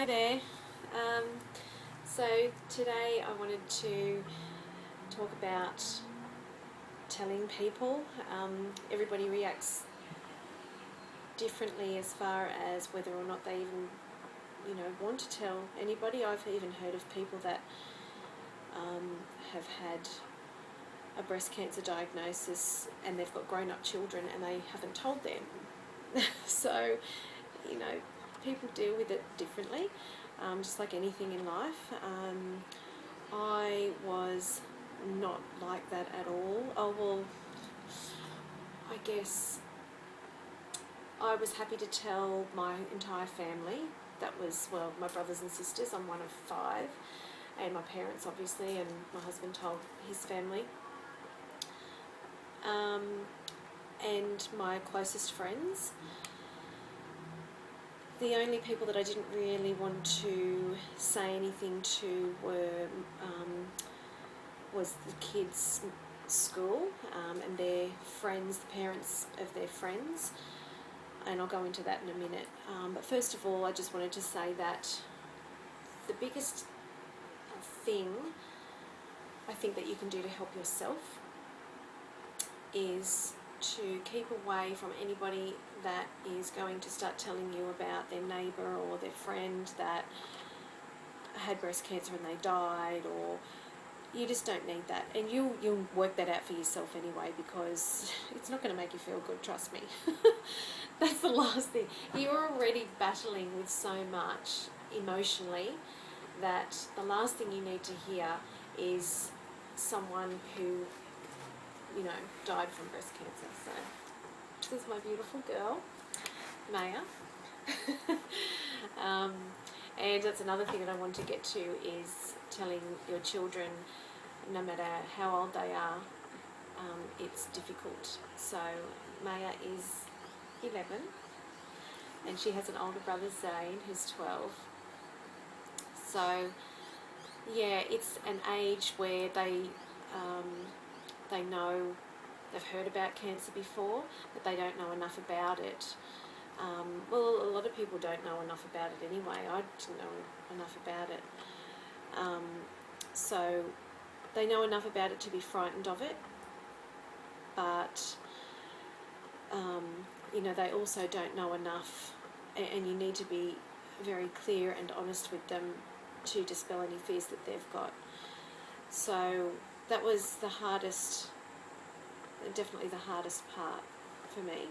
Hi there. Um, so today I wanted to talk about telling people. Everybody reacts differently as far as whether or not they even, want to tell anybody. I've even heard of people that have had a breast cancer diagnosis and they've got grown-up children and they haven't told them. So, you know, people deal with it differently, just like anything in life. I was not like that at all. Oh, well, I guess I was happy to tell my entire family. That was, well, my brothers and sisters. I'm one of 5. And my parents, obviously, and my husband told his family. And my closest friends. The only people that I didn't really want to say anything to was the kids' school and their friends, the parents of their friends, and I'll go into that in a minute. But first of all, I just wanted to say that the biggest thing I think that you can do to help yourself is to keep away from anybody that is going to start telling you about their neighbour or their friend that had breast cancer and they died, or you just don't need that. And you'll work that out for yourself anyway, because it's not going to make you feel good, trust me. That's the last thing. You're already battling with so much emotionally that the last thing you need to hear is someone who died from breast cancer. So this is my beautiful girl, Maya. And that's another thing that I want to get to, is telling your children, no matter how old they are, it's difficult. So Maya is 11 and she has an older brother, Zane, who's 12. So yeah, it's an age where they know, they've heard about cancer before, but they don't know enough about it. Well, a lot of people don't know enough about it anyway. I didn't know enough about it. So they know enough about it to be frightened of it, but they also don't know enough, and you need to be very clear and honest with them to dispel any fears that they've got. So that was the hardest, definitely the hardest part for me,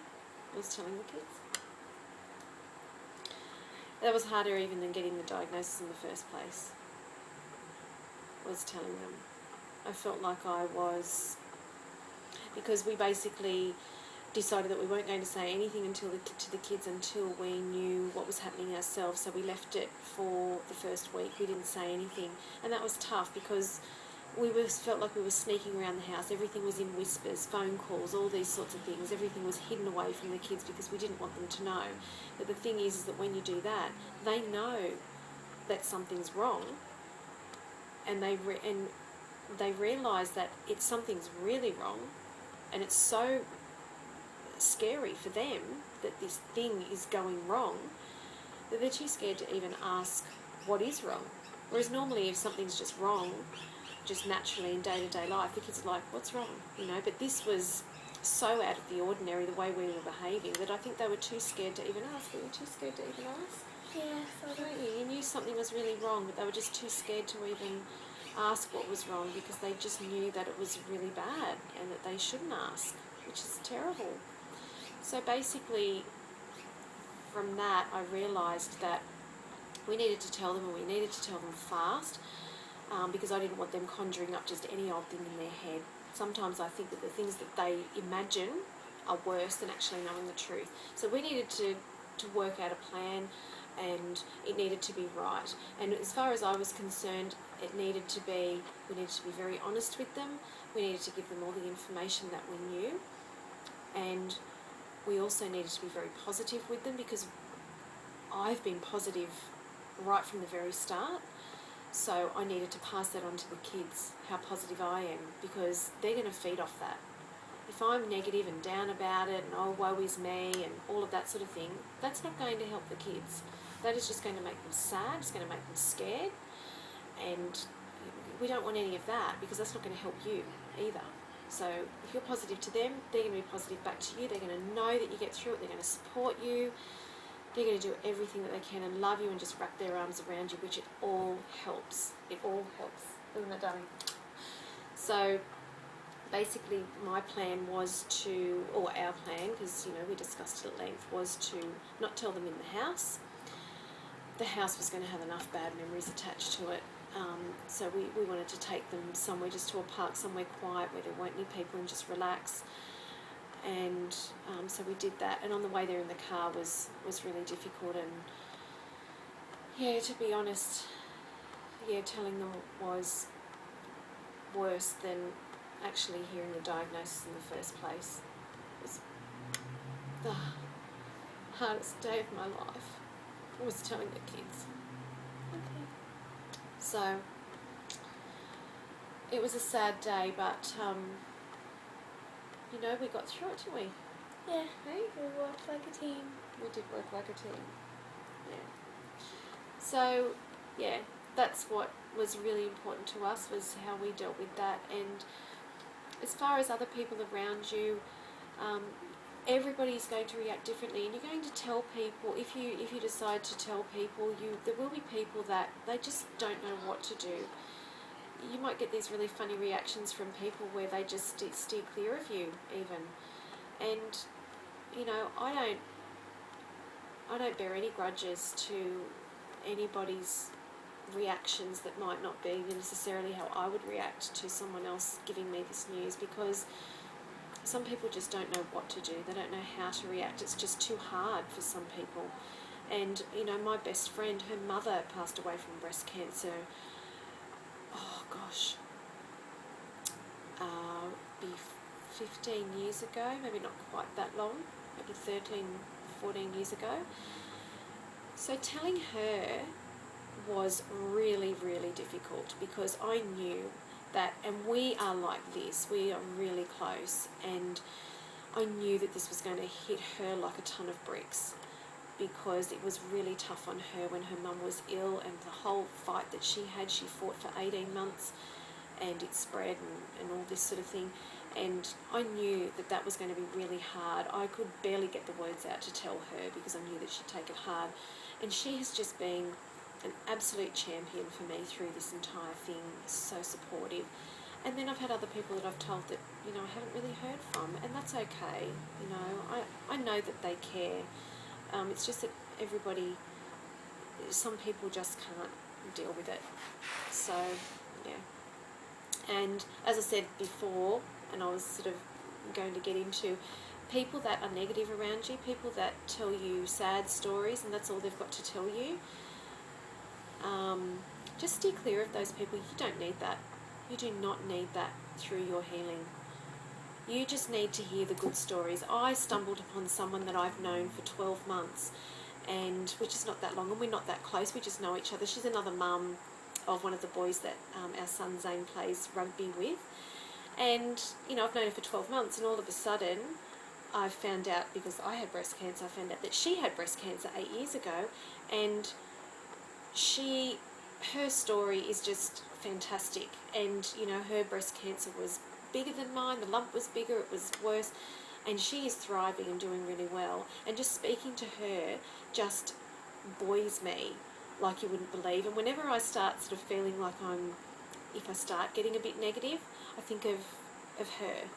was telling the kids. That was harder even than getting the diagnosis in the first place, was telling them. I felt like I was, because we basically decided that we weren't going to say anything to the kids until we knew what was happening ourselves. So we left it for the first week. We didn't say anything, and that was tough because we felt like we were sneaking around the house. Everything was in whispers, phone calls, all these sorts of things. Everything was hidden away from the kids because we didn't want them to know. But the thing is that when you do that, they know that something's wrong, and they realise that something's really wrong, and it's so scary for them that this thing is going wrong that they're too scared to even ask what is wrong. Whereas normally if something's just wrong, just naturally in day-to-day life, the kids are like, what's wrong? But this was so out of the ordinary, the way we were behaving, that I think they were too scared to even ask. Were you too scared to even ask? Yeah, Don't you? You knew something was really wrong, but they were just too scared to even ask what was wrong, because they just knew that it was really bad and that they shouldn't ask, which is terrible. So basically, from that, I realised that we needed to tell them, and we needed to tell them fast, because I didn't want them conjuring up just any old thing in their head. Sometimes I think that the things that they imagine are worse than actually knowing the truth. So we needed to work out a plan, and it needed to be right. And as far as I was concerned, we needed to be very honest with them. We needed to give them all the information that we knew, and we also needed to be very positive with them, because I've been positive right from the very start. So I needed to pass that on to the kids, how positive I am, because they're going to feed off that. If I'm negative and down about it and, oh, woe is me and all of that sort of thing, that's not going to help the kids. that is just going to make them sad, it's going to make them scared, and we don't want any of that, because that's not going to help you either. So if you're positive to them, they're going to be positive back to you. They're going to know that you get through it. They're going to support you. They're going to do everything that they can and love you and just wrap their arms around you, which it all helps. It all helps. Isn't it, darling? So basically my plan was to, or our plan, because, you know, we discussed it at length, was to not tell them in the house. The house was going to have enough bad memories attached to it. So we wanted to take them somewhere, just to a park somewhere quiet where there weren't any people, and just relax. And so we did that, and on the way there in the car was really difficult, and yeah, to be honest, yeah, telling them was worse than actually hearing the diagnosis in the first place. It was the hardest day of my life, was telling the kids. Okay. So it was a sad day, but you know, we got through it, didn't we? Yeah. Hey? We worked like a team. We did work like a team. Yeah. So, yeah, that's what was really important to us, was how we dealt with that. And as far as other people around you, everybody's going to react differently, and you're going to tell people, if you decide to tell people, there will be people that they just don't know what to do. You might get these really funny reactions from people where they just steer clear of you even. And, you know, I don't bear any grudges to anybody's reactions that might not be necessarily how I would react to someone else giving me this news, because some people just don't know what to do. They don't know how to react. It's just too hard for some people. And, you know, my best friend, her mother passed away from breast cancer, oh gosh, be 15 years ago, maybe not quite that long, maybe 13, 14 years ago. So telling her was really, really difficult, because I knew that, and we are like this, we are really close, and I knew that this was going to hit her like a ton of bricks, because it was really tough on her when her mum was ill, and the whole fight that she fought for 18 months, and it spread, and all this sort of thing. And I knew that that was going to be really hard. I could barely get the words out to tell her, because I knew that she'd take it hard. And she has just been an absolute champion for me through this entire thing, so supportive. And then I've had other people that I've told that, you know, I haven't really heard from, and that's okay. You know, I know that they care. It's just that everybody, some people just can't deal with it. So, yeah. And as I said before, and I was sort of going to get into, people that are negative around you, people that tell you sad stories and that's all they've got to tell you, just steer clear of those people. You don't need that. You do not need that through your healing. You just need to hear the good stories. I stumbled upon someone that I've known for 12 months, and which is not that long, and we're not that close, we just know each other. She's another mum of one of the boys that our son Zane plays rugby with. And, you know, I've known her for 12 months, and all of a sudden I found out, because I had breast cancer, I found out that she had breast cancer 8 years ago, and her story is just fantastic. And, you know, her breast cancer was bigger than mine, the lump was bigger, it was worse, and she is thriving and doing really well. And just speaking to her just buoys me like you wouldn't believe. And whenever I start sort of feeling like if I start getting a bit negative, I think of her,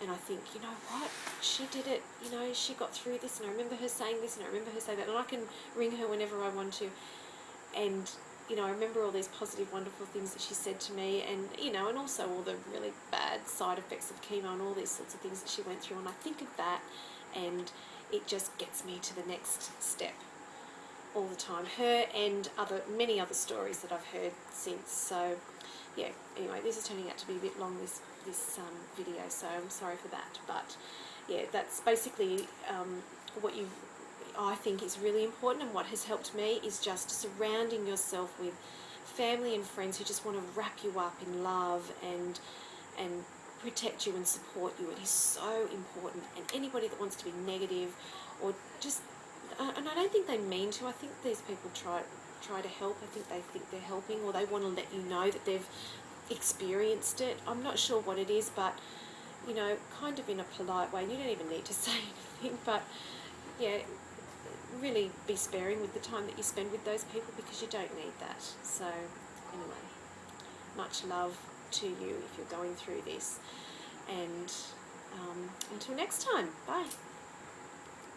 and I think, you know what, she did it, you know, she got through this, and I remember her saying this, and I remember her saying that, and I can ring her whenever I want to. And, you know, I remember all these positive, wonderful things that she said to me, and, you know, and also all the really bad side effects of chemo and all these sorts of things that she went through. And I think of that, and it just gets me to the next step all the time. Her and many other stories that I've heard since. So, yeah, anyway, this is turning out to be a bit long, this video, so I'm sorry for that. But, yeah, that's basically what I think is really important, and what has helped me is just surrounding yourself with family and friends who just want to wrap you up in love and protect you and support you. It is so important. And anybody that wants to be negative or just and I don't think they mean to. I think these people try to help. I think they think they're helping, or they want to let you know that they've experienced it. I'm not sure what it is, but you know, kind of in a polite way. You don't even need to say anything, but yeah, really be sparing with the time that you spend with those people, because you don't need that. So anyway, much love to you if you're going through this, and until next time, bye.